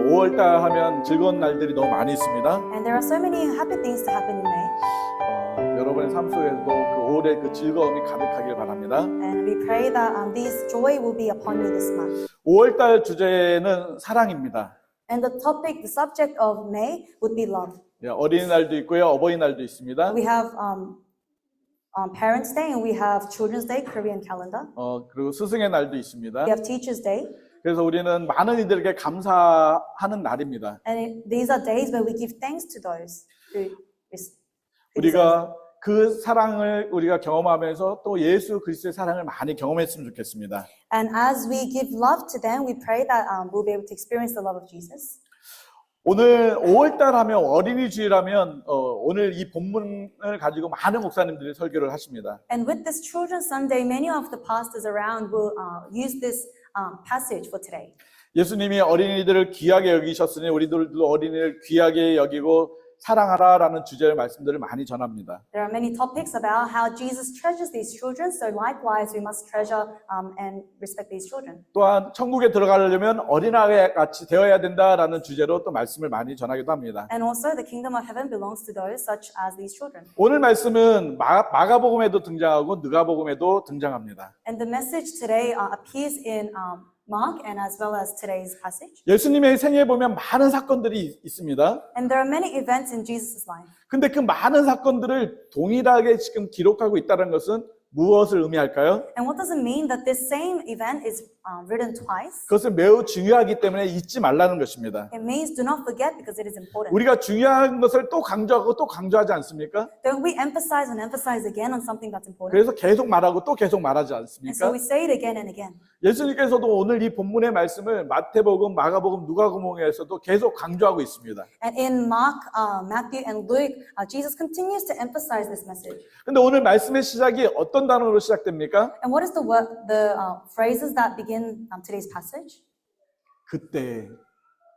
5월달 하면 즐거운 날들이 너무 많이 있습니다. And there are so many happy things to happen in May. 여러분의 삶 속에서도 그 5월의 그 즐거움이 가득하길 바랍니다. And we pray that this joy will be upon you this month. 5월달 주제는 사랑입니다. And the subject of May would be love. 어린이날도 있고요, 어버이날도 있습니다. We have Parents' Day and we have Children's Day, Korean calendar. 그리고 스승의 날도 있습니다. We have Teachers' Day. 그래서 우리는 많은 이들에게 감사하는 날입니다. And these are days where we give thanks to those who 우리가 그 사랑을 우리가 경험하면서 또 예수 그리스도의 사랑을 많이 경험했으면 좋겠습니다. And as we give love to them, we pray that we'll be able to experience the love of Jesus. 오늘 5월달 하면 어린이 주일하면 오늘 이 본문을 가지고 많은 목사님들이 설교를 하십니다. And with this Children's Sunday, many of the pastors around will use this passage for today. 예수님이 어린이들을 귀하게 여기셨으니 우리들도 어린이를 귀하게 여기고 사랑하라라는 주제의 말씀들을 많이 전합니다. There are many topics about how Jesus treasures these children, so likewise we must treasure and respect these children. 또한 천국에 들어가려면 어린아이 같이 되어야 된다라는 주제로 또 말씀을 많이 전하기도 합니다. And also the kingdom of heaven belongs to those such as these children. 오늘 말씀은 마가복음에도 등장하고 느가복음에도 등장합니다. And the message today appears in Mark and as well as today's passage. 예수님의 생애에 보면 많은 사건들이 있습니다. And there are many events in Jesus' life. 근데 그 많은 사건들을 동일하게 지금 기록하고 있다는 것은 무엇을 의미할까요? And what does it mean that this same event is written twice? 그것은 매우 중요하기 때문에 잊지 말라는 것입니다. It means do not forget because it is important. 우리가 중요한 것을 또 강조하고 또 강조하지 않습니까? Don't we emphasize and emphasize again on something that's important? 그래서 계속 말하고 또 계속 말하지 And so 않습니까? we say it again and again. 예수님께서도 오늘 이 본문의 말씀을 마태복음, 마가복음, 누가복음에서도 계속 강조하고 있습니다. And in Mark, Matthew, and Luke, Jesus continues to emphasize this message. 근데 오늘 말씀의 시작이 어떤 단어로 시작됩니까? And what is the phrases that begin today's passage? 그때.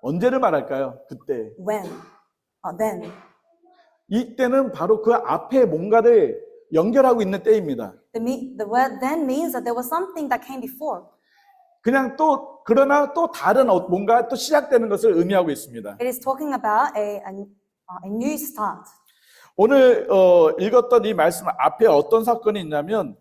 언제를 말할까요? 그때. When, then. 이때는 바로 그 앞에 뭔가를 연결하고 있는 때입니다. The word then means that there was something that came before. 그냥 또 그러나 또 다른 뭔가 또 시작되는 것을 의미하고 있습니다. It is talking about a new start. 오늘 읽었던 이 말씀 앞에 어떤 사건이 있냐면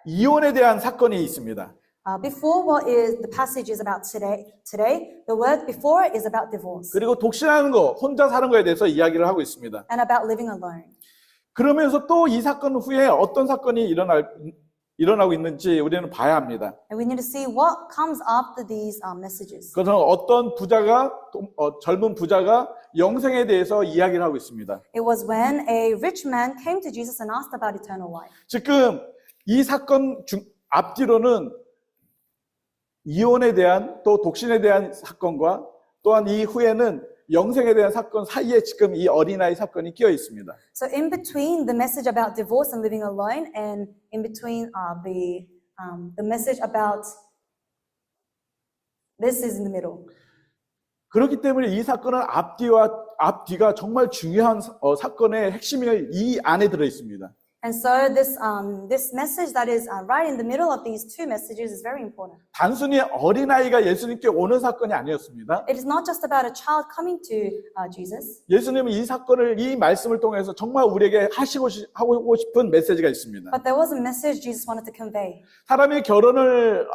이혼에 대한 사건이 있습니다. Before what is the passage is about today, the word before is about divorce 그리고 독신하는 거, 혼자 사는 거에 대해서 이야기를 하고 있습니다. and about living alone. 그러면서 또 이 사건 후에 어떤 사건이 일어나고 있는지 우리는 봐야 합니다. And we need to see what comes after these messages. 그것은 어떤 부자가 젊은 부자가 영생에 대해서 이야기를 하고 있습니다. It was when a rich man came to Jesus and asked about eternal life. 지금 이 사건 앞뒤로는 이혼에 대한 또 독신에 대한 사건과 또한 이 후에는 영생에 대한 사건 사이에 지금 이 어린아이 사건이 끼어 있습니다. So in between the message about divorce and living alone, and in between the message about this is in the middle. 그렇기 때문에 이 사건은 앞뒤가 정말 중요한 사건의 핵심이 이 안에 들어 있습니다. And so this message that is right in the middle of these two messages is very important. 단순히 어린아이가 예수님께 오는 사건이 아니었습니다. It is not just about a child coming to Jesus. 예수님은 이 사건을 이 말씀을 통해서 정말 우리에게 하고 싶은 메시지가 있습니다. But there was a message Jesus wanted to convey. 사람이 결혼을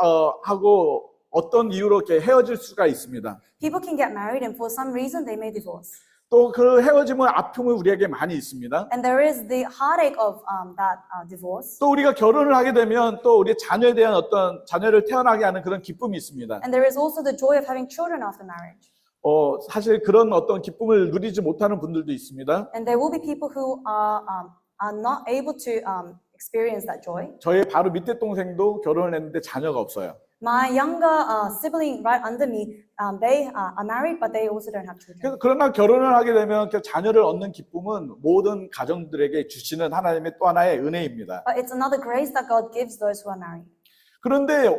하고 어떤 이유로 이렇게 헤어질 수가 있습니다. People can get married and for some reason they may divorce. 또 그 헤어짐은 아픔은 우리에게 많이 있습니다. And there is the heartache of that divorce. 또 우리가 결혼을 하게 되면 또 우리 자녀에 대한 어떤 자녀를 태어나게 하는 그런 기쁨이 있습니다. And there is also the joy of having children after marriage. 사실 그런 어떤 기쁨을 누리지 못하는 분들도 있습니다. And there will be people who are not able to experience that joy. 저의 바로 밑에 동생도 결혼을 했는데 자녀가 없어요. My younger sibling right under me, they are married, but they also don't have children. 그러나 결혼을 하게 되면 그 자녀를 얻는 기쁨은 모든 가정들에게 주시는 하나님의 또 하나의 은혜입니다. But it's another grace that God gives those who are married. 그런데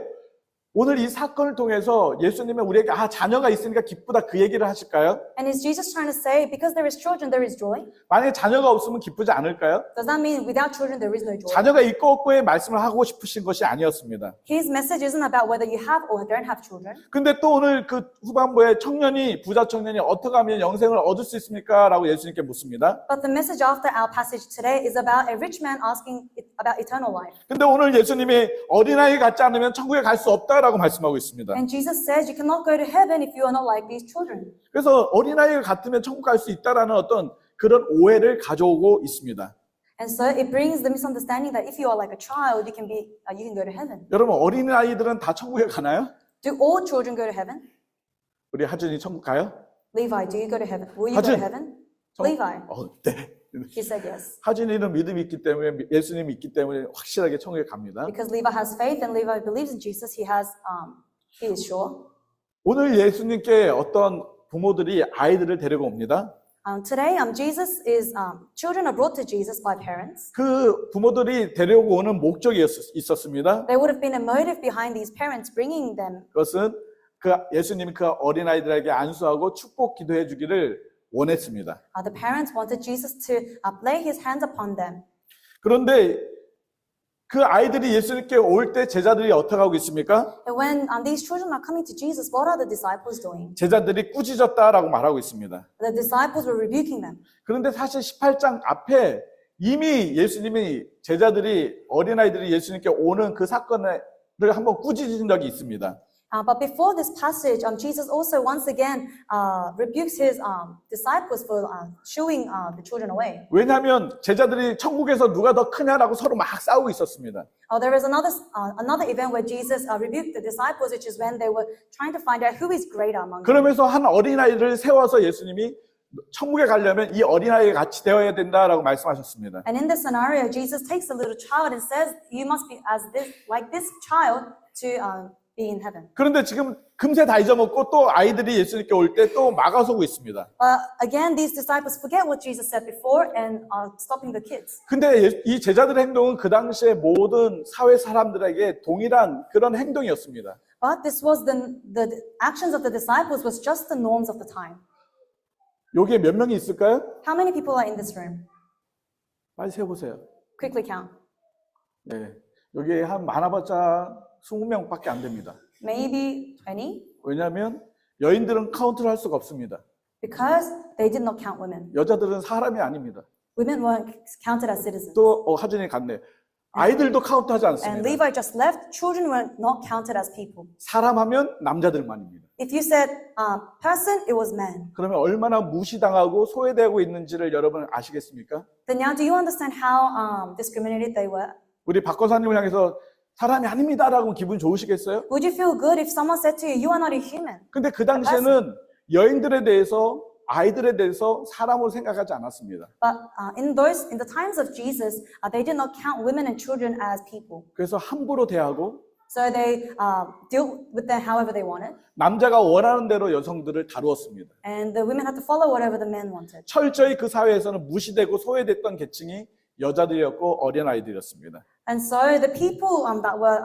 오늘 이 사건을 통해서 예수님은 우리에게 자녀가 있으니까 기쁘다 그 얘기를 하실까요? And is Jesus trying to say, because there is children, there is joy? 만약에 자녀가 없으면 기쁘지 않을까요? Does that mean without children, there is no joy? 자녀가 있고 없고의 말씀을 하고 싶으신 것이 아니었습니다. His message isn't about whether you have or don't have children. 근데 또 오늘 그 후반부에 부자 청년이 어떻게 하면 영생을 얻을 수 있습니까? 라고 예수님께 묻습니다. But the message after our passage today is about a rich man asking about eternal life. 근데 오늘 예수님이 어린아이 같지 않으면 천국에 갈 수 없다라고 말씀하고 있습니다. And Jesus says you cannot go to heaven if you are not like these children. 그래서 어린아이가 같으면 천국 갈 수 있다라는 어떤 그런 오해를 가져오고 있습니다. And so it brings the misunderstanding that if you are like a child, you can go to heaven. 여러분 어린아이들은 다 천국에 가나요? Do all children go to heaven? 우리 하준이 천국 가요? Levi, do you go to heaven? Will you go to 하준. heaven? Levi. 네. He said yes. 하준이는 믿음이 있기 때문에 예수님이 있기 때문에 확실하게 천국에 갑니다. Because Levi has faith and Levi believes in Jesus, he is sure. 오늘 예수님께 어떤 부모들이 아이들을 데리고 옵니다. Today, children are brought to Jesus by parents. 그 부모들이 데려오고 오는 목적이 있었습니다. There would have been a motive behind these parents bringing them. 그것은 예수님이 그 어린아이들에게 안수하고 축복 기도해 주기를 원했습니다. The parents wanted Jesus to lay his hands upon them. 그런데 그 아이들이 예수님께 올 때 제자들이 어떻게 하고 있습니까? And when these children are coming to Jesus, what are the disciples doing? 제자들이 꾸짖었다라고 말하고 있습니다. The disciples were rebuking them. 그런데 사실 18장 앞에 이미 어린아이들이 예수님께 오는 그 사건을 한번 꾸짖은 적이 있습니다. But before this passage, Jesus also once again rebukes his disciples for shooing the children away. 왜냐하면 제자들이 천국에서 누가 더 크냐라고 서로 막 싸우고 있었습니다. There is another event where Jesus rebuked the disciples, which is when they were trying to find out who is greater among them. 그러면서 한 어린아이를 세워서 예수님이 천국에 가려면 이 어린아이가 같이 되어야 된다라고 말씀하셨습니다. And in this scenario, Jesus takes a little child and says, "You must be like this child to be in heaven." 그런데 지금 금세 다 잊어먹고 또 아이들이 예수님께 올 때 또 막아서고 있습니다. Again, these disciples forget what Jesus said before and are stopping the kids. 근데 이 제자들의 행동은 그 당시에 모든 사회 사람들에게 동일한 그런 행동이었습니다. But this was the actions of the disciples was just the norms of the time. 여기에 몇 명이 있을까요? How many people are in this room? 빨리 세보세요. Quickly count. 네, 여기에 한 많아봤자 20명밖에 안 됩니다. Maybe 20, 왜냐하면 여인들은 카운트를 할 수가 없습니다. because they did not count women. 여자들은 사람이 아닙니다. Women weren't counted as citizens. 또 하준이 갔네. 아이들도 카운트하지 And 않습니다. Levi just left. Children were not counted as people. 사람 하면 남자들만입니다. If you said person, it was man. 그러면 얼마나 무시당하고 소외되고 있는지를 여러분 아시겠습니까? Then now, do you understand how discriminated they were? 우리 박 권사님을 향해서 사람이 아닙니다라고 기분 좋으시겠어요? Would you feel good if someone said to you, "You are not a human"? 근데 그 당시에는 여인들에 대해서 아이들에 대해서 사람으로 생각하지 않았습니다. But in the times of Jesus, they did not count women and children as people. 그래서 함부로 대하고 So they deal with them however they wanted, 남자가 원하는 대로 여성들을 다루었습니다. and the women had to follow whatever the men wanted. 철저히 그 사회에서는 무시되고 소외됐던 계층이 여자들이었고 어린아이들이었습니다. And so the people that were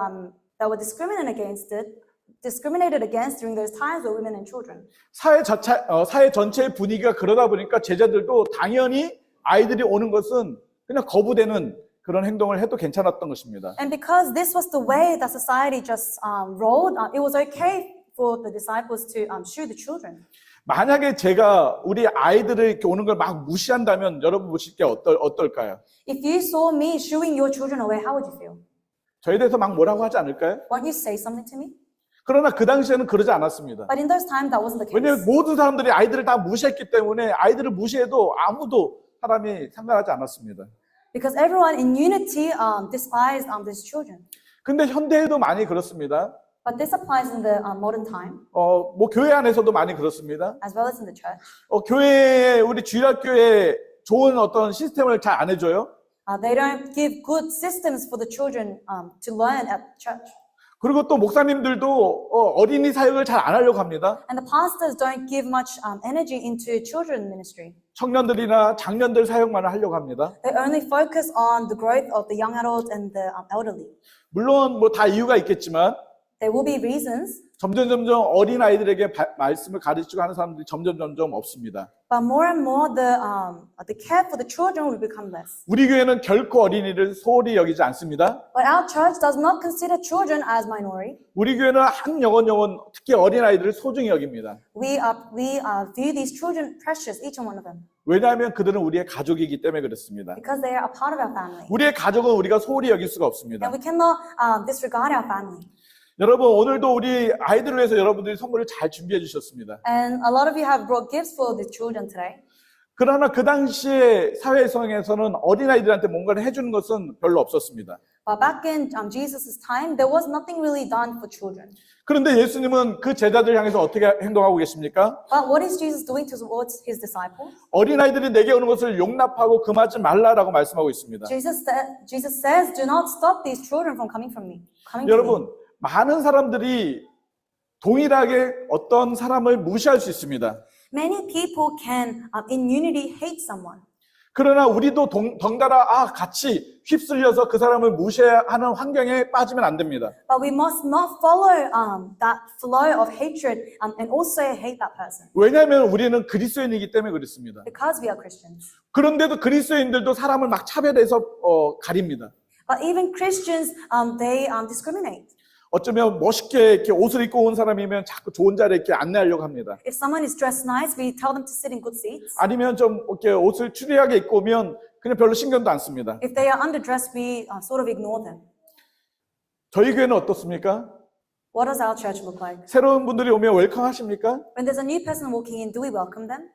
discriminated against during those times were women and children. 사회 전체의 분위기가 그러다 보니까 제자들도 당연히 아이들이 오는 것은 그냥 거부되는 그런 행동을 해도 괜찮았던 것입니다. And because this was the way that society just rolled, it was okay for the disciples to shoot the children. 만약에 제가 우리 아이들을 이렇게 오는 걸 막 무시한다면 여러분 보실 게 어떨까요? If you saw me shooing your children away, how would you feel? 저에 대해서 막 뭐라고 하지 않을까요? Won't you say something to me? 그러나 그 당시에는 그러지 않았습니다. But in those times, that wasn't the case. 왜냐하면 모든 사람들이 아이들을 다 무시했기 때문에 아이들을 무시해도 아무도 사람이 상관하지 않았습니다. Because everyone in unity despised these children. 근데 현대에도 많이 그렇습니다. But this applies in the modern time, 뭐 교회 안에서도 많이 그렇습니다. as well as in the church. 교회에 우리 주일학교에 좋은 어떤 시스템을 잘 안 해줘요. They don't give good systems for the children to learn at church. 그리고 또 목사님들도 어린이 사역을 잘 안 하려고 합니다. And the pastors don't give much energy into children ministry. 청년들이나 장년들 사역만 하려고 합니다. They only focus on the growth of the young adults and the elderly. 물론 뭐 다 이유가 있겠지만 There will be reasons, 점점 어린아이들에게 말씀을 가르치고 하는 사람들이 점점 없습니다. but more and more the care for the children will become less. 우리 교회는 결코 어린이를 소홀히 여기지 않습니다. But our church does not consider children as minority. 우리 교회는 한 영혼 특히 어린아이들을 소중히 여깁니다. We view these children precious, each and one of them, 왜냐하면 그들은 우리의 가족이기 때문에 그렇습니다. because they are a part of our family. 우리의 가족은 우리가 소홀히 여길 수가 없습니다. And we cannot disregard our family. 여러분, 오늘도 우리 아이들을 위해서 여러분들이 선물을 잘 준비해 주셨습니다. And a lot of you have brought gifts for the children today. 그러나 그 당시에 사회성에서는 어린아이들한테 뭔가를 해주는 것은 별로 없었습니다. But back in Jesus' time, there was nothing really done for children. 그런데 예수님은 그 제자들을 향해서 어떻게 행동하고 계십니까? But what is Jesus doing towards his disciples? 어린아이들이 내게 오는 것을 용납하고 금하지 말라라고 말씀하고 있습니다. Jesus says, do not stop these children from coming to me. 여러분, 많은 사람들이 동일하게 어떤 사람을 무시할 수 있습니다. Many people can, in unity, hate someone. 그러나 우리도 덩달아 같이 휩쓸려서 그 사람을 무시하는 환경에 빠지면 안 됩니다. But we must not follow that flow of hatred and also hate that person. 왜냐하면 우리는 그리스도인이기 때문에 그렇습니다. Because we are Christians. 그런데도 그리스도인들도 사람을 막 차별해서 가립니다. But even Christians, they discriminate. 어쩌면 멋있게 이렇게 옷을 입고 온 사람이면 자꾸 좋은 자리에 이렇게 안내하려고 합니다. If someone is dressed nice, we tell them to sit in good seats. 아니면 좀 이렇게 옷을 추리하게 입고 오면 그냥 별로 신경도 안 씁니다. If they are underdressed, we sort of ignore them. 저희 교회는 어떻습니까? What does our church look like? 새로운 분들이 오면 웰컴 하십니까? When there's a new person walking in, do we welcome them?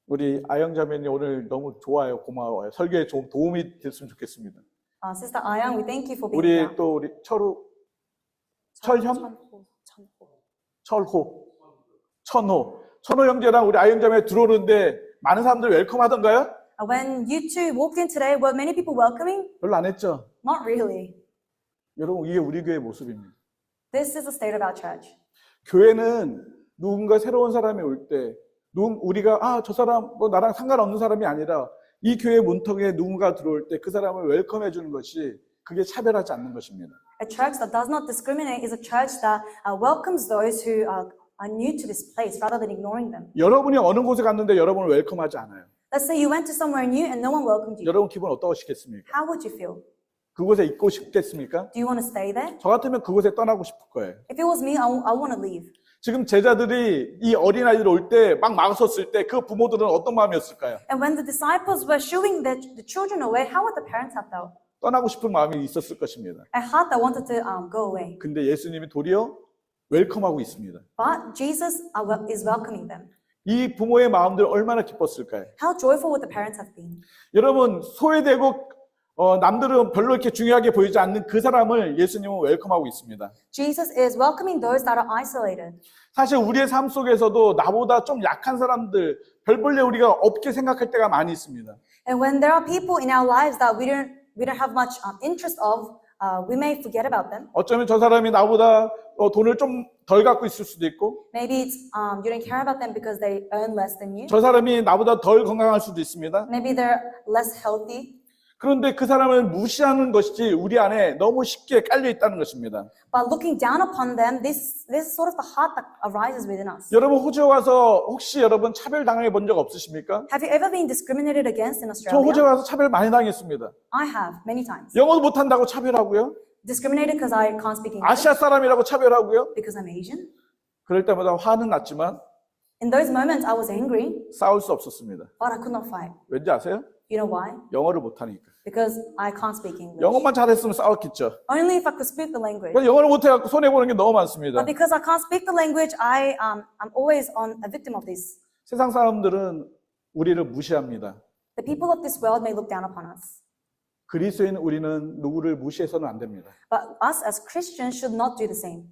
우리 아영자매님 오늘 너무 좋아요. 고마워요. 설교에 좀 도움이 됐으면 좋겠습니다. Sister Ayang, we thank you for being here. 우리 또 우리 천호 형제랑 우리 아영자매 들어오는데 많은 사람들 웰컴 하던가요? When you two walked in today, were many people welcoming? 별로 안 했죠? Not really. 여러분, 이게 우리 교회의 모습입니다. This is the state of our church. 교회는 누군가 새로운 사람이 올 때 우리가 저 사람 나랑 상관없는 사람이 아니라 이 교회 문턱에 누군가 들어올 때 그 사람을 웰컴해 주는 것이 그게 차별하지 않는 것입니다. A church that does not discriminate is a church that welcomes those who are new to this place rather than ignoring them. 여러분이 어느 곳에 갔는데 여러분을 웰컴하지 않아요. Let's say you went to somewhere new and no one welcomed you. 여러분 기분 어떠시겠습니까? How would you feel? 그곳에 있고 싶겠습니까? Do you want to stay there? 저 같으면 그곳에 떠나고 싶을 거예요. If it was me, I want to leave. 지금 제자들이 이 어린아이들 올 때 막 막았었을 때 그 부모들은 어떤 마음이었을까요? And when the disciples were shooing the children away, how would the parents have felt? 떠나고 싶은 마음이 있었을 것입니다. A heart that wanted to go away. 근데 예수님이 도리어 웰컴하고 있습니다. But Jesus is welcoming them. 이 부모의 마음들 얼마나 기뻤을까요? How joyful would the parents have been? 여러분, 소외되고 남들은 별로 이렇게 중요하게 보이지 않는 그 사람을 예수님은 웰컴하고 있습니다. Jesus is welcoming those that are isolated. 사실 우리의 삶 속에서도 나보다 좀 약한 사람들 별 볼래 우리가 없게 생각할 때가 많이 있습니다. And when there are people in our lives that we don't have much interest of, we may forget about them. 어쩌면 저 사람이 나보다 돈을 좀 덜 갖고 있을 수도 있고, Maybe it's you don't care about them because they earn less than you. 저 사람이 나보다 덜 건강할 수도 있습니다. Maybe they're less healthy. 그런데 그 사람을 무시하는 것이지 우리 안에 너무 쉽게 깔려 있다는 것입니다. But looking down upon them, this is sort of the heart that arises within us. 여러분 호주에 와서 혹시 여러분 차별 당해 본 적 없으십니까? Have you ever been discriminated against in 저 호주에 Australia? 와서 차별 많이 당했습니다. I have, many times. 영어도 못한다고 차별하고요. Discriminated because I can't speak English, 아시아 사람이라고 차별하고요. because I'm Asian. 그럴 때마다 화는 났지만 In those moments, I was angry, 싸울 수 없었습니다. but I could not fight. 왠지 아세요? You know why? 영어를 못하니까. Because I can't speak English. 영어만 잘했으면 싸웠겠죠. Only if I could speak the language. 그래서 영어를 못해갖고 손해보는 게 너무 많습니다. But because I can't speak the language, I'm always a victim of this. 세상 사람들은 우리를 무시합니다. The people of this world may look down upon us. 그리스도인 우리는 누구를 무시해서는 안 됩니다. But us as Christians should not do the same.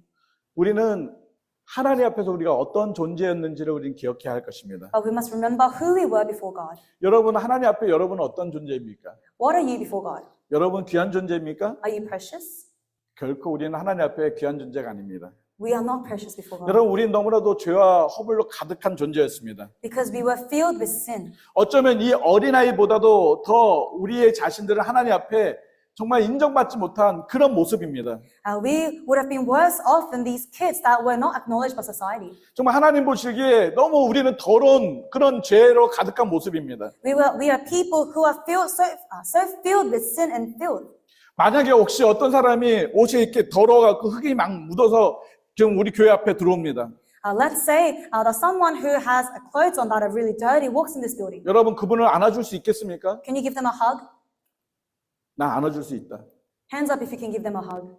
우리는 하나님 앞에서 우리가 어떤 존재였는지를 우리는 기억해야 할 것입니다. But we must remember who we were before God. 여러분 하나님 앞에 여러분은 어떤 존재입니까? What are you before God? 여러분 귀한 존재입니까? Are you precious? 결코 우리는 하나님 앞에 귀한 존재가 아닙니다. We are not precious before God. 여러분 우리는 너무나도 죄와 허물로 가득한 존재였습니다. Because we were filled with sin. 어쩌면 이 어린아이보다도 더 우리의 자신들을 하나님 앞에 정말 인정받지 못한 그런 모습입니다. We would have been worse off than these kids that were not acknowledged by society. 정말 하나님 보시기에 너무 우리는 더러운 그런 죄로 가득한 모습입니다. We are people who are so filled with sin and filth. 만약에 혹시 어떤 사람이 옷에 이렇게 더러워갖고 흙이 막 묻어서 지금 우리 교회 앞에 들어옵니다. Let's say that someone who has clothes on that are really dirty walks in this building. 여러분 그분을 안아줄 수 있겠습니까? Can you give them a hug? 나 안아줄 수 있다. Hands up if you can give them a hug.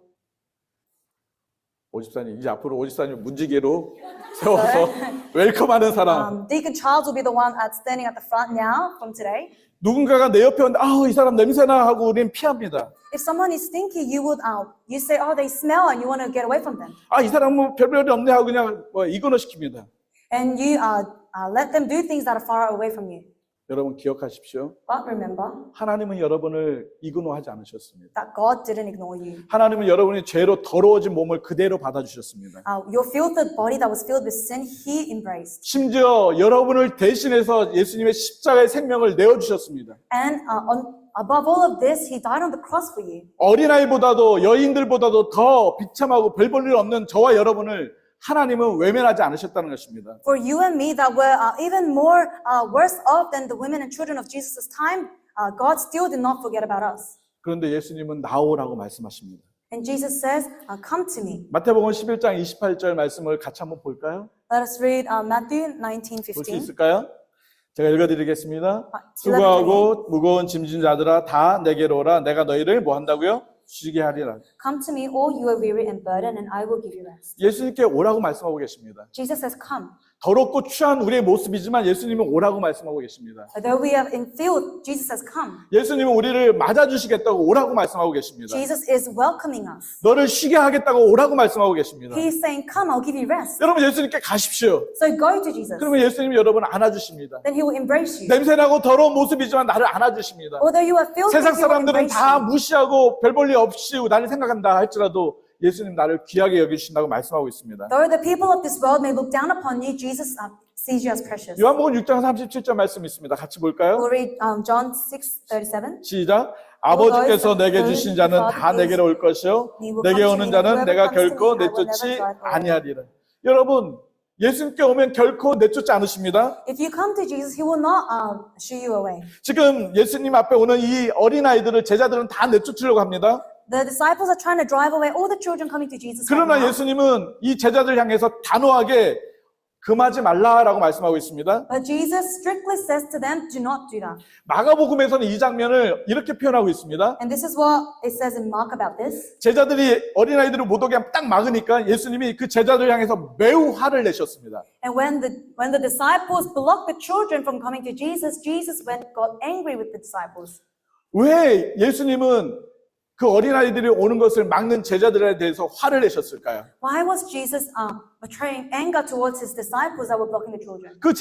오집사님 이제 앞으로 오집사님 문지기로 세워서 웰컴하는 사람. Deacon Charles will be the one standing at the front now from today. 누군가가 내 옆에 왔는데 이 사람 냄새나 하고 우리는 피합니다. If someone is stinky, you say, oh, they smell, and you want to get away from them. 이 사람 뭐 별별이 없네 하고 그냥 이거너 시킵니다. And you let them do things that are far away from you. 여러분 기억하십시오. But remember 하나님은 여러분을 이그노하지 않으셨습니다. that God didn't ignore you. 하나님은 여러분이 죄로 더러워진 몸을 그대로 받아주셨습니다. Your filthed body that was filled with sin, He embraced. 심지어 여러분을 대신해서 예수님의 십자가의 생명을 내어주셨습니다. And above all of this, He died on the cross for you. 어린아이보다도 여인들보다도 더 비참하고 별 볼 일 없는 저와 여러분을 하나님은 외면하지 않으셨다는 것입니다. For you and me that were even more worse off than the women and children of Jesus' time, God still did not forget about us. 그런데 예수님은 나오라고 말씀하십니다. And Jesus says, come to me. 마태복음 11장 28절 말씀을 같이 한번 볼까요? Let us read Matthew 볼 수 19:15. 있을까요? 제가 읽어드리겠습니다. 수고하고 무거운 짐진 자들아 다 내게로 오라. 내가 너희를 뭐 한다고요? 쉬게 하리라. Come to me, all you are weary and burdened, and I will give you rest. 예수님께 오라고 말씀하고 계십니다. Jesus says, come. 더럽고 추한 우리의 모습이지만 예수님은 오라고 말씀하고 계십니다. Though we are in filth, Jesus says, come. 예수님은 우리를 맞아주시겠다고 오라고 말씀하고 계십니다. Jesus is welcoming us. 너를 쉬게 하겠다고 오라고 말씀하고 계십니다. He is saying, come, I'll give you rest. 여러분 예수님께 가십시오. So go to Jesus. 그러면 예수님이 여러분을 안아주십니다. Then He will embrace you. 냄새나고 더러운 모습이지만 나를 안아주십니다. Although you are filthy, 세상 He will 사람들은 embrace 다 you. 무시하고 별 볼 일 없이 나를 생각한다 할지라도 예수님 나를 귀하게 여기신다고 말씀하고 있습니다. Though the people of this world may look down upon you, Jesus sees you as precious. 요한복음 6장 37절 말씀 있습니다. 같이 볼까요? We'll read John 6:37. 시작. 아버지께서 내게 주신 자는 다 내게로 올 것이요 내게 오는 자는 내가 결코 내쫓지 아니하리라. 여러분 예수님께 오면 결코 내쫓지 않으십니다. If you come to Jesus, He will not shoo you away. 지금 예수님 앞에 오는 이 어린아이들을 제자들은 다 내쫓으려고 합니다. The disciples are trying to drive away all the children coming to Jesus. right 그러나 now. 예수님은 이 제자들 향해서 단호하게 금하지 말라라고 말씀하고 있습니다. But Jesus strictly says to them, do not do that. 마가복음에서는 이 장면을 이렇게 표현하고 있습니다. And this is what it says in Mark about this. 제자들이 어린아이들을 못 오게 딱 막으니까 예수님이 그 제자들 향해서 매우 화를 내셨습니다. And when the disciples blocked the children from coming to Jesus, Jesus got angry with the disciples. 왜 예수님은 그 어린아이들이 오는 것을 막는 제자들에 대해서 화를 내셨을까요? Why was Jesus betraying anger towards His disciples that were blocking the children? 그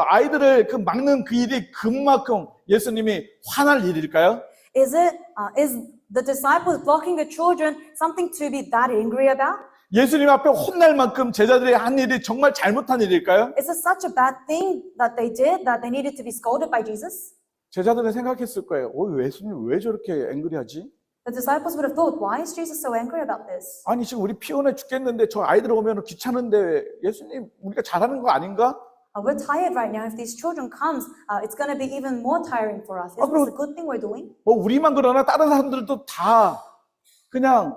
아이들을 그 막는 그 일이 그만큼 예수님이 화날 일일까요? Is the disciples blocking the children something to be that angry about? 예수님 앞에 혼날 만큼 제자들이 한 일이 정말 잘못한 일일까요? Is it such a bad thing that they did that they needed to be scolded by Jesus? 제자들은 생각했을 거예요. 예수님 왜 저렇게 앵그리하지? The disciples would have thought, why is Jesus so angry about this? 아니 지금 우리 피곤해 죽겠는데 저 아이들 오면 귀찮은데 예수님 우리가 잘하는 거 아닌가? We're tired right now. If these children comes, it's going to be even more tiring for us. Isn't this a good thing we're doing? 뭐 우리만 그러나 다른 사람들도 다 그냥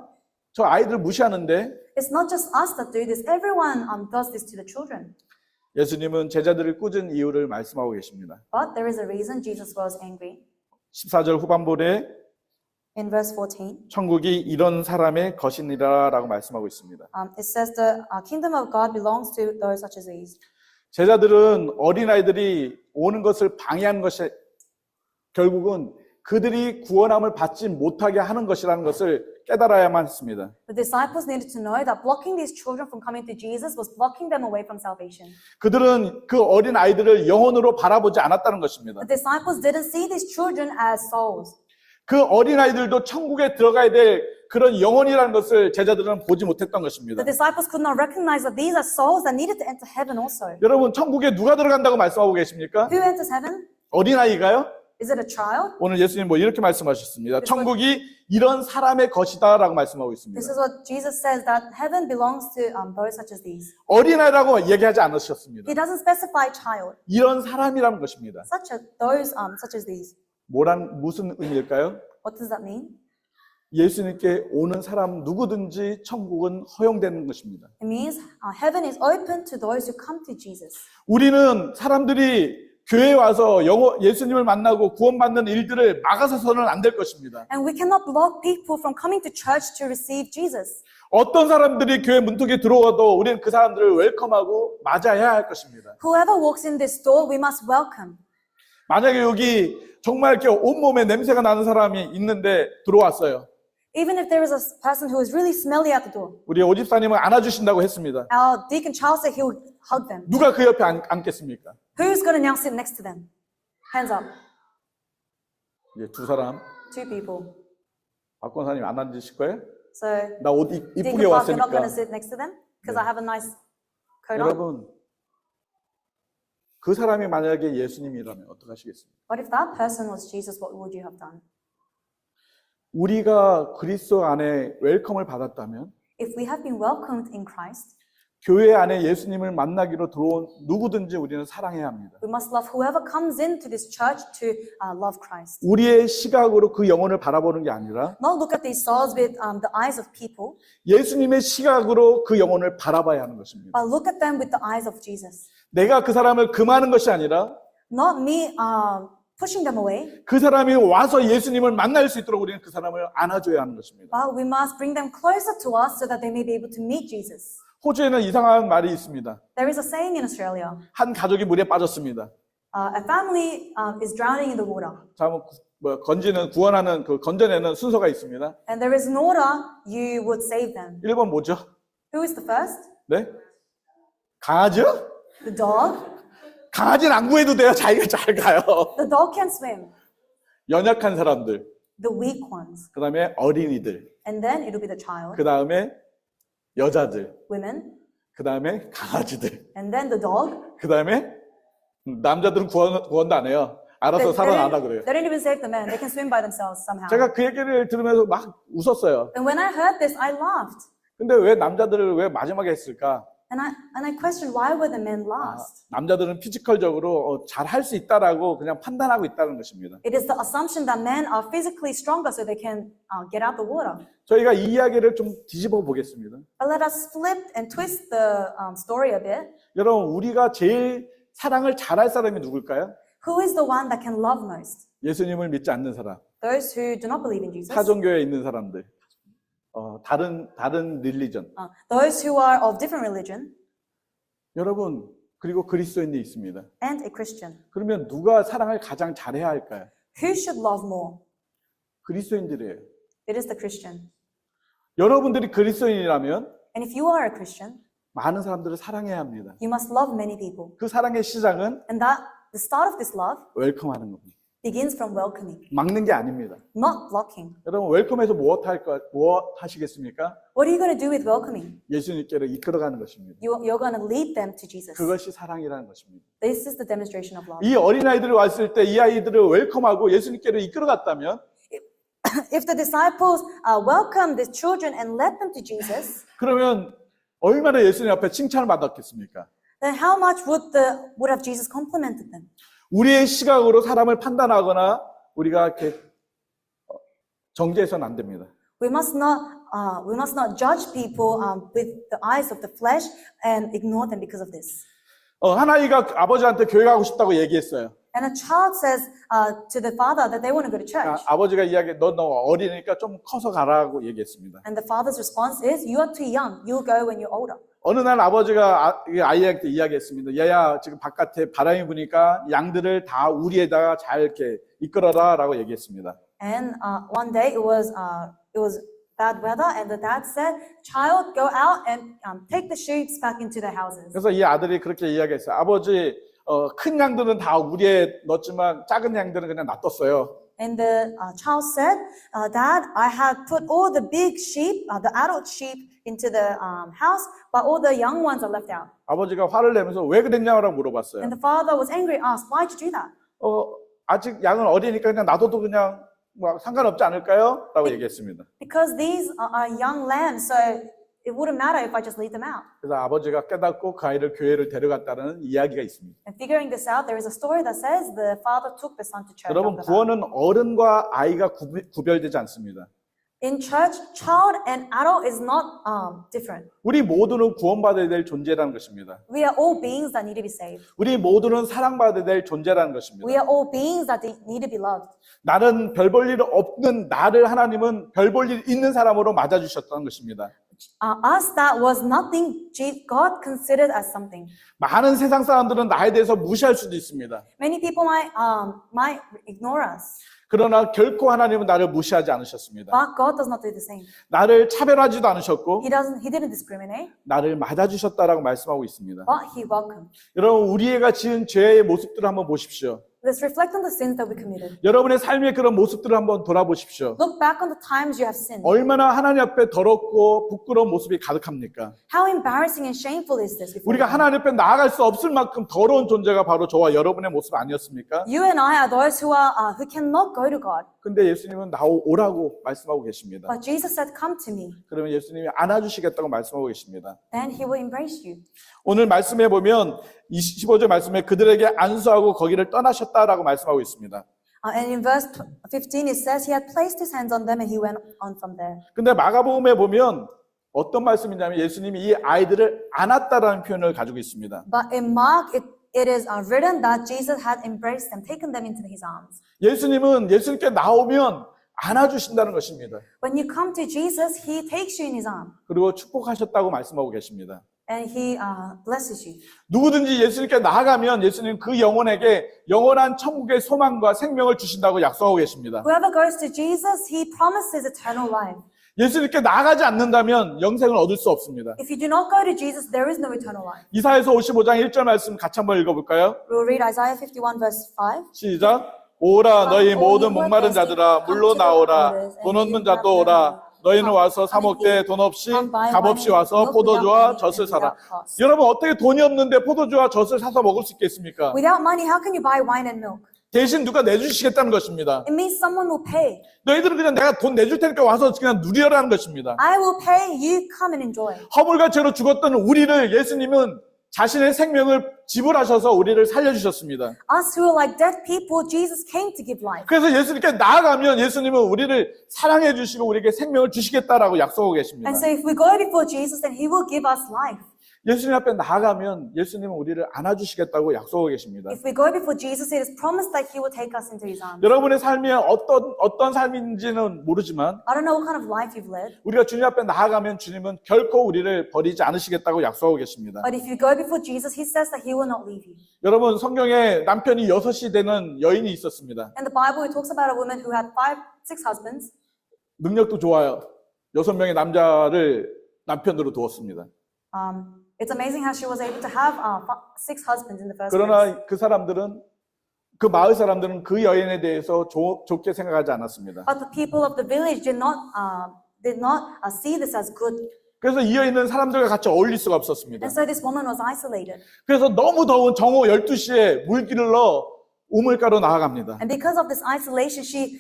저 아이들 무시하는데 It's not just us that do this. Everyone does this to the children. 예수님은 제자들을 꾸준 이유를 말씀하고 계십니다. But there is a reason Jesus was angry. 14절 후반부에 In verse 14, 천국이 이런 사람의 것이니라 라고 말씀하고 있습니다. it says the kingdom of God belongs to those such as these. 제자들은 어린아이들이 오는 것을 방해하는 것이 결국은 그들이 구원함을 받지 못하게 하는 것이라는 것을 깨달아야만 했습니다. The disciples needed to know that blocking these children from coming to Jesus was blocking them away from salvation. 그들은 그 어린아이들을 영혼으로 바라보지 않았다는 것입니다. The disciples didn't see these children as souls. 그 어린아이들도 천국에 들어가야 될 그런 영혼이라는 것을 제자들은 보지 못했던 것입니다. The disciples could not recognize that these are souls that needed to enter heaven also. 여러분 천국에 누가 들어간다고 말씀하고 계십니까? Who enters heaven? 어린아이가요? Is it a child? 오늘 예수님 뭐 이렇게 말씀하셨습니다. 천국이 이런 사람의 것이다라고 말씀하고 있습니다. This is what Jesus says, that heaven belongs to those such as these. 어린아이라고 얘기하지 않으셨습니다. He doesn't specify child. 이런 사람이라는 것입니다. Such as these. 무슨 의미일까요? What does that mean? 예수님께 오는 사람 누구든지 천국은 허용되는 것입니다. It means heaven is open to those who come to Jesus. 우리는 사람들이 교회에 와서 예수님을 만나고 구원받는 일들을 막아서는 안 될 것입니다. And we cannot block people from coming to church to receive Jesus. 어떤 사람들이 교회 문턱에 들어와도 우리는 그 사람들을 웰컴하고 맞아야 할 것입니다. Whoever walks in this door, we must welcome. 만약에 여기 정말 이렇게 온몸에 냄새가 나는 사람이 있는데 들어왔어요. Even if there is a person who is really smelly at the door, 우리 오집사님은 안아주신다고 했습니다. our deacon Charles said he would hug them. 누가 그 옆에 앉겠습니까? Who's going to now sit next to them? Hands up. 이제 두 사람. Two people. 박 권사님 안 앉으실 거예요? So, 나 옷 Deacon 이쁘게 Park, you're not going 왔으니까. to sit next to them because I have a nice coat on. 여러분, 그 사람이 만약에 예수님이라면 어떡하시겠습니까? What if that person was Jesus? What would you have done? 우리가 그리스도 안에 웰컴을 받았다면 If we have been welcomed in Christ, 교회 안에 예수님을 만나기로 들어온 누구든지 우리는 사랑해야 합니다. we must love whoever comes into this church to love Christ. 우리의 시각으로 그 영혼을 바라보는 게 아니라 Not look at these souls with the eyes of people, 예수님의 시각으로 그 영혼을 바라봐야 하는 것입니다. but look at them with the eyes of Jesus. 내가 그 사람을 금하는 것이 아니라 Not me pushing them away, 그 사람이 와서 예수님을 만날 수 있도록 우리는 그 사람을 안아줘야 하는 것입니다. but we must bring them closer to us so that they may be able to meet Jesus. 호주에는 이상한 말이 있습니다. There is a saying in Australia, 한 가족이 물에 빠졌습니다. a family is drowning in the water. 자, 구원하는 그 건져내는 순서가 있습니다. And there is an order you would save them. 1번 뭐죠? Who is the first? 네? 강아지요? The dog. 강아지는 안 구해도 돼요. 자기가 잘 가요. The dog can swim. 연약한 사람들, The weak ones. 그 다음에 어린이들, And then it will be the child, 그 다음에 여자들, women, 그 다음에 강아지들, and then the dog. 그 다음에 남자들은 구원도 안 해요. 알아서 살아나다 그래요. They don't even save the men. They can swim by themselves somehow. 제가 그 얘기를 들으면서 막 웃었어요. And when I heard this, I laughed. 근데 왜 남자들을 왜 마지막에 했을까? And I questioned, why were the men last? 남자들은 피지컬적으로 잘 할 수 있다라고 그냥 판단하고 있다는 것입니다. It is the assumption that men are physically stronger so they can get out the water. 저희가 이 이야기를 좀 뒤집어 보겠습니다. But let us flip and twist the story a bit. 여러분, 우리가 제일 사랑을 잘할 사람이 누굴까요? Who is the one that can love most? 예수님을 믿지 않는 사람, Those who do not believe in Jesus. 타종교에 있는 사람들, 다른 릴리전. Those who are of different religion. 여러분, 그리고 그리스도인이 있습니다. And a Christian. 그러면 누가 사랑을 가장 잘해야 할까요? Who should love more? 그리스도인들이에요. It is the Christian. 여러분들이 그리스도인이라면 And if you are a Christian, 많은 사람들을 사랑해야 합니다. you must love many people. 그 사랑의 시작은 And that the start of this love 웰컴하는 겁니다. begins from welcoming, 막는 게 아닙니다. not blocking. 여러분, 웰컴에서 무엇 하시겠습니까? What are you going to do with welcoming? 예수님께로 이끌어가는 것입니다. You're going to lead them to Jesus. 그것이 사랑이라는 것입니다. This is the demonstration of love. 이 어린아이들이 왔을 때 이 아이들을 웰컴하고 예수님께로 이끌어갔다면 If the disciples welcomed these children and led them to Jesus, 그러면 얼마나 예수님 앞에 칭찬을 받았겠습니까? then how much would have Jesus complimented them? 우리의 시각으로 사람을 판단하거나 우리가 이렇게 정죄해서는 안 됩니다. We must not judge people with the eyes of the flesh and ignore them because of this. 한 아이가 아버지한테 교회 가고 싶다고 얘기했어요. And a child says to the father that they want to go to church. 아버지가 너 어리니까 좀 커서 가라고 얘기했습니다. And the father's response is, you are too young. You'll go when you're older. 어느 날 아버지가 아이한테 이야기했습니다. 얘야, 지금 바깥에 바람이 부니까 양들을 다 우리에다가 잘 이렇게 이끌어라라고 얘기했습니다. And one day it was bad weather, and the dad said, "Child, go out and take the sheep back into their houses." 그래서 이 아들이 그렇게 이야기했어요. 아버지, 큰 양들은 다 우리에 넣었지만 작은 양들은 그냥 놔뒀어요. And the child said, "Dad, I had put all the big sheep, the adult sheep, into the house, but all the young ones are left out." 아버지가 화를 내면서 왜 그랬냐고 물어봤어요. And the father was angry, asked, "Why did you do that?" 아직 양은 어리니까 그냥 놔둬도 그냥 뭐 상관없지 않을까요? 라고 얘기했습니다. Because these are young lambs, so it wouldn't matter if I just leave them out. 그래서 아버지가 깨닫고 그 아이를 교회를 데려갔다는 이야기가 있습니다. And figuring this out, there is a story that says the father took the son to church. 여러분, after that. 구원은 어른과 아이가 구별되지 않습니다. In church, child and adult is not different. 우리 모두는 구원받아야 될 존재라는 것입니다. We are all beings that need to be saved. 우리 모두는 사랑받아야 될 존재라는 것입니다. We are all beings that need to be loved. 나는 별 볼 일 없는 나를 하나님은 별 볼 일 있는 사람으로 맞아주셨다는 것입니다. Us that was nothing, God considered as something. 많은 세상 사람들은 나에 대해서 무시할 수도 있습니다. Many people might ignore us, 그러나 결코 하나님은 나를 무시하지 않으셨습니다. but God does not do the same. 나를 차별하지도 않으셨고 He didn't discriminate, 나를 맞아주셨다라고 말씀하고 있습니다. but He welcomed. 여러분, 우리 애가 지은 죄의 모습들을 한번 보십시오. Let's reflect on the sins that we committed. 여러분의 삶의 그런 모습들을 한번 돌아보십시오. Look back on the times you have sinned. 얼마나 하나님 앞에 더럽고 부끄러운 모습이 가득합니까? How embarrassing and shameful is this before 우리가 God? 하나님 앞에 나아갈 수 없을 만큼 더러운 존재가 바로 저와 여러분의 모습 아니었습니까? You and I are those who cannot go to God. 근데 예수님은 오라고 말씀하고 계십니다. But Jesus said, "Come to me." 그러면 예수님이 안아주시겠다고 말씀하고 계십니다. Then He will embrace you. 오늘 말씀해 보면 15절 말씀에 그들에게 안수하고 거기를 떠나셨다라고 말씀하고 있습니다. And in verse 15 it says He had placed His hands on them and He went on from there. 근데 마가복음에 보면 어떤 말씀이냐면 예수님이 이 아이들을 안았다라는 표현을 가지고 있습니다. But in Mark it is written that Jesus had embraced them, taken them into His arms. 예수님은 예수님께 나오면 안아주신다는 것입니다. When you come to Jesus, He takes you in His arm 그리고 축복하셨다고 말씀하고 계십니다. and He blesses you. 누구든지 예수님께 나아가면 예수님 그 영혼에게 영원한 천국의 소망과 생명을 주신다고 약속하고 계십니다. Whoever goes to Jesus, He promises eternal life. 예수님께 나아가지 않는다면 영생을 얻을 수 없습니다. If you do not go to Jesus, there is no eternal life. 이사야서 55장 1절 말씀 같이 한번 읽어볼까요? We'll read Isaiah 51 verse 5. 시작. 오라 너희 모든 목마른 자들아 물로 나오라 돈 없는 자도 오라 너희는 와서 사 먹되 돈 없이 값 없이 와서 포도주와 젖을 사라. 여러분, 어떻게 돈이 없는데 포도주와 젖을 사서 먹을 수 있겠습니까? Without money, how can you buy wine and milk? 대신 누가 내주시겠다는 것입니다. It means someone will pay. 너희들은 그냥 내가 돈 내줄 테니까 와서 그냥 누리라는 것입니다. I will pay, you come and enjoy. 허물과 죄로 죽었던 우리를 예수님은 자신의 생명을 지불하셔서 우리를 살려주셨습니다. Us who are like dead people, Jesus came to give life. 그래서 예수님께 나아가면 예수님은 우리를 사랑해 주시고 우리에게 생명을 주시겠다라고 약속하고 계십니다. And so if we go before Jesus, then He will give us life. 예수님 앞에 나아가면 예수님은 우리를 안아주시겠다고 약속하고 계십니다. If we go before Jesus, it is promised that He will take us into His arms. 여러분의 삶이 어떤 삶인지는 모르지만 I don't know what kind of life you've led, 우리가 주님 앞에 나아가면 주님은 결코 우리를 버리지 않으시겠다고 약속하고 계십니다. but if you go before Jesus, He says that He will not leave you. 여러분, 성경에 남편이 6이 되는 여인이 있었습니다. In the Bible, it talks about a woman who had 6 husbands. 능력도 좋아요. 6명의 남자를 남편으로 두었습니다. It's amazing how she was able to have 6 husbands in the first place. 그러나 그 마을 사람들은 그 여인에 대해서 좋게 생각하지 않았습니다. But the people of the village did not see this as good. 그래서 이 여인은 사람들과 같이 어울릴 수가 없었습니다. And so this woman was isolated. 그래서 너무 더운 정오 12시에 물길로 우물가로 나아갑니다. And because of this isolation, she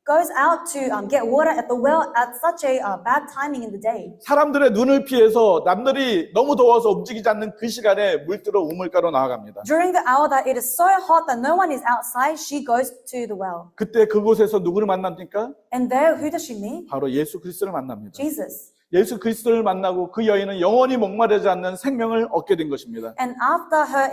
goes out to get water at the well at such a bad timing in the day. 사람들의 눈을 피해서 남들이 너무 더워서 움직이지 않는 그 시간에 물들어 우물가로 나아갑니다. During the hour that it is so hot that no one is outside, she goes to the well. 그때 그곳에서 누구를 만납니까? And there, who does she meet? 바로 예수 그리스도를 만납니다. Jesus. 예수 그리스도를 만나고 그 여인은 영원히 목마르지 않는 생명을 얻게 된 것입니다. And after her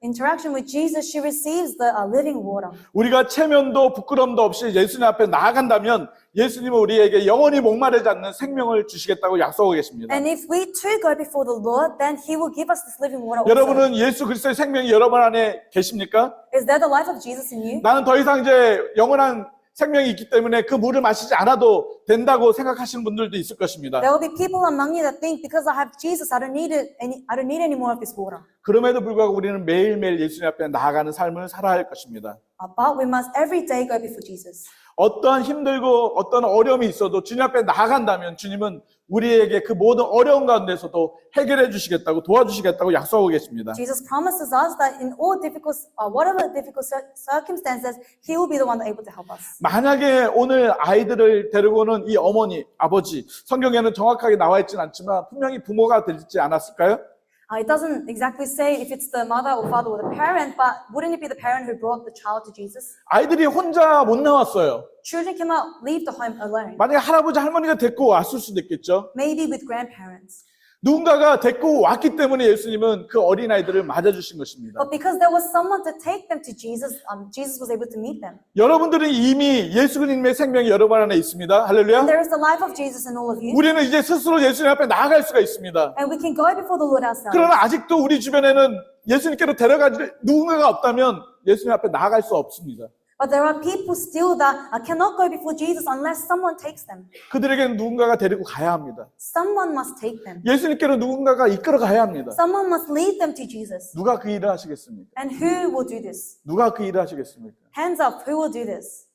interaction with Jesus, she receives the living water. 우리가 체면도 부끄럼도 없이 예수님 앞에 나아간다면 예수님은 우리에게 영원히 목마르지 않는 생명을 주시겠다고 약속하고 계십니다. And if we too go before the Lord, then He will give us this living water also. 여러분은 예수 그리스도의 생명이 여러분 안에 계십니까? Is there the life of Jesus in you? 나는 더 이상 이제 영원한 생명이 있기 때문에 그 물을 마시지 않아도 된다고 생각하시는 분들도 있을 것입니다. There will be people among you that think because I have Jesus, I don't need any more of this water. 그럼에도 불구하고 우리는 매일매일 예수님 앞에 나아가는 삶을 살아야 할 것입니다. But we must every day go before Jesus. 어떠한 힘들고 어떤 어려움이 있어도 주님 앞에 나아간다면 주님은 우리에게 그 모든 어려운 가운데서도 해결해 주시겠다고 도와주시겠다고 약속하고 계십니다. Jesus promises us that in all difficult, whatever difficult circumstances, He will be the one able to help us. 만약에 오늘 아이들을 데리고 오는 이 어머니, 아버지, 성경에는 정확하게 나와 있지는 않지만 분명히 부모가 되지 않았을까요? It doesn't exactly say if it's the mother or father or the parent, but wouldn't it be the parent who brought the child to Jesus? 아이들이 혼자 못 나왔어요. Children cannot leave the home alone. 만약에 할아버지, 할머니가 데리고 왔을 수도 있겠죠. Maybe with grandparents. 누군가가 데리고 왔기 때문에 예수님은 그 어린아이들을 맞아주신 것입니다. But because there was someone to take them to Jesus, Jesus was able to meet them. 여러분들은 이미 예수 그리스도의 생명이 여러분 안에 있습니다. 할렐루야. And there is the life of Jesus in all of you. 우리는 이제 스스로 예수님 앞에 나아갈 수가 있습니다. And we can go before the Lord ourselves. 그러나 아직도 우리 주변에는 예수님께로 데려가지 누군가가 없다면 예수님 앞에 나아갈 수 없습니다. But there are people still that cannot go before Jesus unless someone takes them. 그들에게는 누군가가 데리고 가야 합니다. Someone must take them. 예수님께로 누군가가 이끌어 가야 합니다. Someone must lead them to Jesus. 누가 그 일을 하시겠습니까? And who will do this? 누가 그 일을 하시겠습니까? Hands up, who will do this?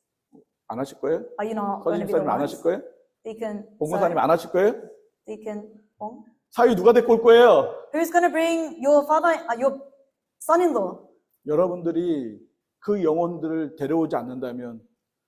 안 하실 거예요? Are you not going to be the 서진사님 안 ones? 하실 거예요? Deacon, 봉사님 안 하실 거예요? Deacon Bong? 사위 누가 데리고 올 거예요? Who's going to bring your father, your son-in-law? 여러분들이 그 영혼들을 데려오지 않는다면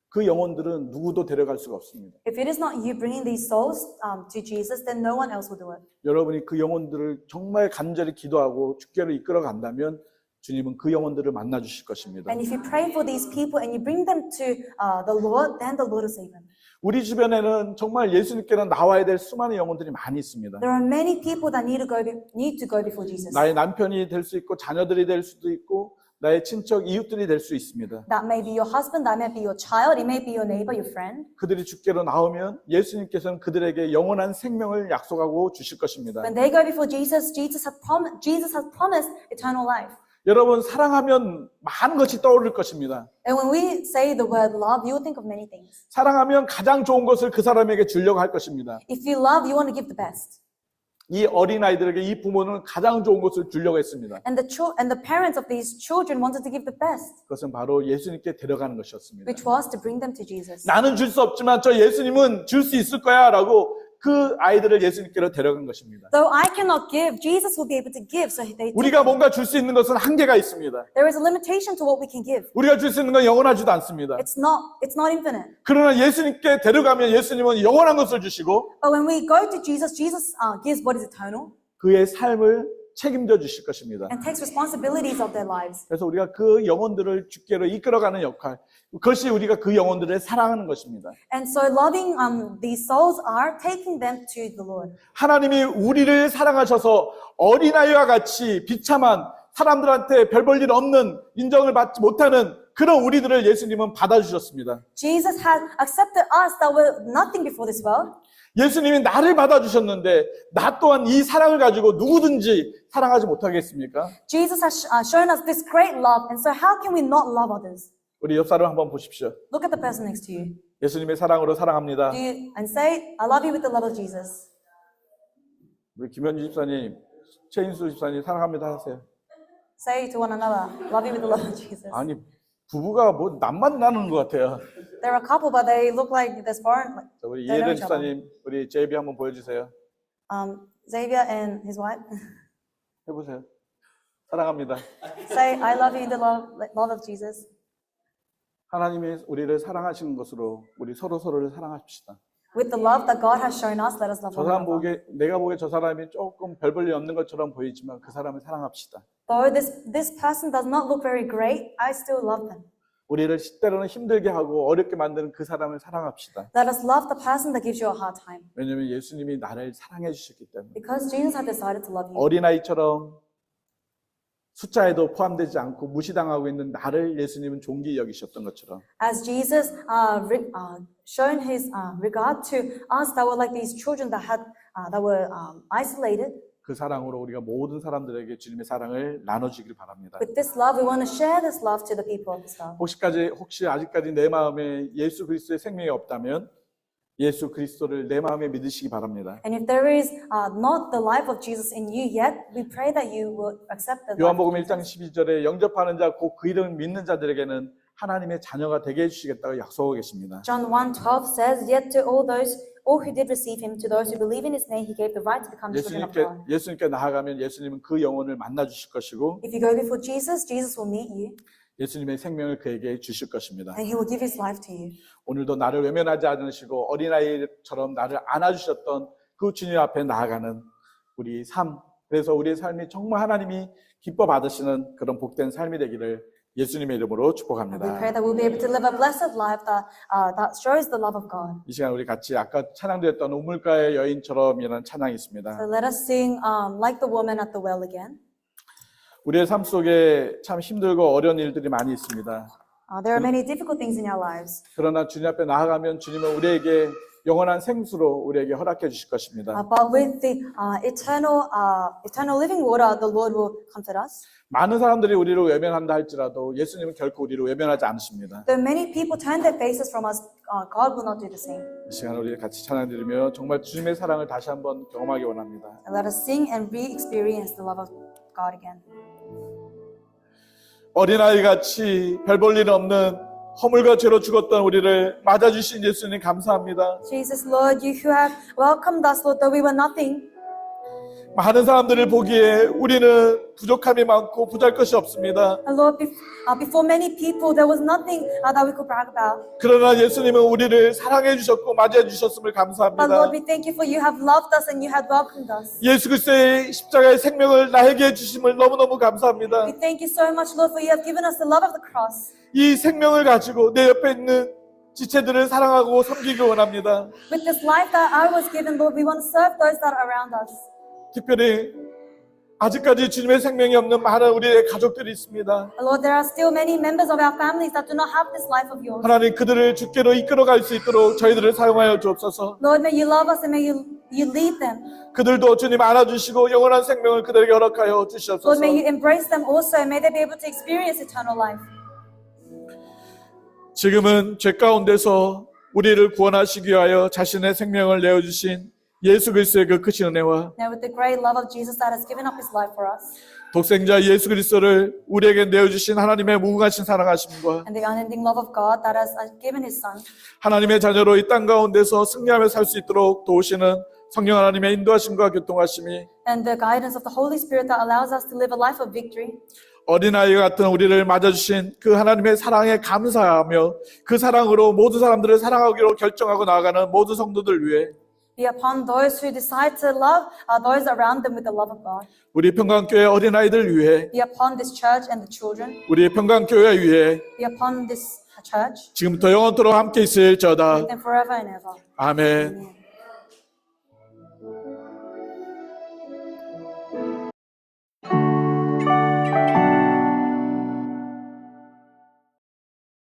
그 영혼들은 누구도 데려갈 수가 없습니다. If it is not you bringing these souls to Jesus, then no one else will do it. 여러분이 그 영혼들을 정말 간절히 기도하고 주께로 이끌어 간다면 주님은 그 영혼들을 만나 주실 것입니다. And if you pray for these people and you bring them to the Lord, then the Lord will save them. 우리 주변에는 정말 예수님께로 나와야 될 수많은 영혼들이 많이 있습니다. There are many people that need to go before Jesus. 나의 남편이 될 수 있고 자녀들이 될 수도 있고 나의 친척, 이웃들이 될 수 있습니다. That may be your husband, that may be your child, it may be your neighbor, your friend. 그들이 주께로 나오면 예수님께서는 그들에게 영원한 생명을 약속하고 주실 것입니다. When they go before Jesus, Jesus has promised eternal life. 여러분 사랑하면 많은 것이 떠오를 것입니다. And when we say the word love, you will think of many things. 사랑하면 가장 좋은 것을 그 사람에게 주려고 할 것입니다. If you love, you want to give the best. 이 어린아이들에게 이 부모는 가장 좋은 것을 주려고 했습니다. And the parents of these children wanted to give the best, 그것은 바로 예수님께 데려가는 것이었습니다. which was to bring them to Jesus. 나는 줄 수 없지만 저 예수님은 줄 수 있을 거야 라고 그 아이들을 예수님께로 데려간 것입니다. Though I cannot give, Jesus will be able to give. So they 우리가 뭔가 줄 수 있는 것은 한계가 있습니다. there is a limitation to what we can give. 우리가 줄 수 있는 건 영원하지도 않습니다. It's not infinite. 그러나 예수님께 데려가면 예수님은 영원한 것을 주시고 But when we go to Jesus, Jesus gives what is eternal 그의 삶을 책임져 주실 것입니다. and takes responsibilities of their lives. 그래서 우리가 그 영혼들을 주께로 이끌어가는 역할, 그것이 우리가 그 영혼들을 사랑하는 것입니다. And so loving these souls are taking them to the Lord. 하나님이 우리를 사랑하셔서 어린아이와 같이 비참한 사람들한테 별 볼 일 없는 인정을 받지 못하는 그런 우리들을 예수님은 받아주셨습니다. Jesus had accepted us that were nothing before this world. 예수님이 나를 받아주셨는데 나 또한 이 사랑을 가지고 누구든지 사랑하지 못하겠습니까? Jesus has shown us this great love, and so how can we not love others? 우리 옆 사람 한번 보십시오. Look at the person next to you. 예수님의 사랑으로 사랑합니다. And say, I love you with the love of Jesus. 우리 김현주 집사님, 최인수 집사님 사랑합니다 하세요. Say to one another, love you with the love of Jesus. 아니 부부가 뭐 남만 나는 것 같아요. They're a couple, but they look like they're foreign. Like, 자, 우리 they know 이혜련 each other. 집사님, 우리 제이비 한번 보여주세요. Xavier and his wife. 해보세요. 사랑합니다. Say, I love you in the love of Jesus. 하나님이 우리를 사랑하시는 것으로 우리 서로를 사랑합시다. With the love that God has shown us, let us love 저 one 사람 another. 내가 보기에 저 사람이 조금 별 볼 일 없는 것처럼 보이지만 그 사람을 사랑합시다. Though this person does not look very great, I still love them. 우리를 때로는 힘들게 하고 어렵게 만드는 그 사람을 사랑합시다. Let us love the person that gives you a hard time. 왜냐하면 예수님이 나를 사랑해 주셨기 때문에. Because Jesus had decided to love you. 어린아이처럼 숫자에도 포함되지 않고 무시당하고 있는 나를 예수님은 존귀히 여기셨던 것처럼 As Jesus shown his regard to us that were like these children that were isolated. 그 사랑으로 우리가 모든 사람들에게 주님의 사랑을 나눠주길 바랍니다. With this love, we want to share this love to the people of this love. 혹시 아직까지 내 마음에 예수 그리스도의 생명이 없다면 예수 그리스도를 내 마음에 믿으시기 바랍니다. And if there is not the life of Jesus in you yet, we pray that you will accept the life of 요한복음 Jesus. 1장 12절에 영접하는 자 곧 그 이름을 믿는 자들에게는 하나님의 자녀가 되게 해주시겠다고 약속하고 계십니다. John 1:12 says, "Yet to all who did receive him, to those who believe in his name, he gave the right to become children of God." 예수님께 나아가면 예수님은 그 영혼을 만나 주실 것이고 If you go before Jesus, Jesus will meet you 예수님의 생명을 그에게 주실 것입니다. and he will give his life to you. 오늘도 나를 외면하지 않으시고 어린아이처럼 나를 안아주셨던 그 주님 앞에 나아가는 우리 삶, 그래서 우리의 삶이 정말 하나님이 기뻐 받으시는 그런 복된 삶이 되기를 예수님의 이름으로 We 축복합니다. pray that we'll be able to live a blessed life that shows the love of God. 이 시간 우리 같이 아까 찬양드렸던 우물가의 여인처럼이라는 찬양이 있습니다. So let us sing like the woman at the well again. 우리의 삶 속에 참 힘들고 어려운 일들이 많이 있습니다. There are many difficult things in our lives, 그러나 주님 앞에 나아가면 주님은 우리에게 영원한 생수로 우리에게 허락해 주실 것입니다. but with the eternal living water, the Lord will comfort us. 많은 사람들이 우리를 외면한다 할지라도 예수님은 결코 우리를 외면하지 않으십니다. Though many people turn their faces from us, God will not do the same. 이 시간 우리 같이 찬양드리며 정말 주님의 사랑을 다시 한번 경험하기 원합니다. And let us sing and re-experience the love of God again. 어린아이같이 별 볼 일 없는 허물과 죄로 죽었던 우리를 맞아주신 예수님 감사합니다. Jesus, Lord, you who have welcomed us, Lord, though we were nothing. 많은 사람들을 보기에 우리는 부족함이 많고 부잘 것이 없습니다. And Lord, before many people, there was nothing that we could brag about. 그러나 예수님은 우리를 사랑해 주셨고 맞이해 주셨음을 But Lord, 감사합니다. we thank you for you have loved us and you have welcomed us. 예수 그리스도의 십자가의 생명을 나에게 주심을 너무너무 감사합니다. We thank you so much, Lord, for you have given us the love of the cross. 이 생명을 가지고 내 옆에 있는 지체들을 사랑하고 섬기기 원합니다. With this life that I was given, Lord, we want to serve those that are around us. 특별히 아직까지 주님의 생명이 없는 많은 우리의 가족들이 있습니다. Lord, there are still many members of our families that do not have this life of yours. 하나님 그들을 주께로 이끌어갈 수 있도록 저희들을 사용하여 주옵소서. Lord, may you love us and may you lead them. 그들도 주님 안아주시고 영원한 생명을 그들에게 허락하여 Lord, 주시옵소서. may you embrace them also. May they be able to experience eternal life. 지금은 죄 가운데서 우리를 구원하시기 위하여 자신의 생명을 내어주신 예수 그리스도의 그 크신 은혜와 Now, with the great love of Jesus that has given up his life for us, 독생자 예수 그리스도를 우리에게 내어주신 하나님의 무궁하신 사랑하심과 and the unending love of God that has given his Son, 하나님의 자녀로 이 땅 가운데서 승리하며 살 수 있도록 도우시는 성령 하나님의 인도하심과 교통하심이 and the guidance of the Holy Spirit that allows us to live a life of victory, 어린아이 같은 우리를 맞아주신 그 하나님의 사랑에 감사하며 그 사랑으로 모든 사람들을 사랑하기로 결정하고 나아가는 모든 성도들 위해 be upon those who decide to love those around them with the love of God. 우리 평강교회 어린아이들 위해 Be upon this church and the children. 우리 평강교회 위해 Be upon this church 지금부터 영원토록 함께 있을지어다. and forever and ever. 아멘. Amen.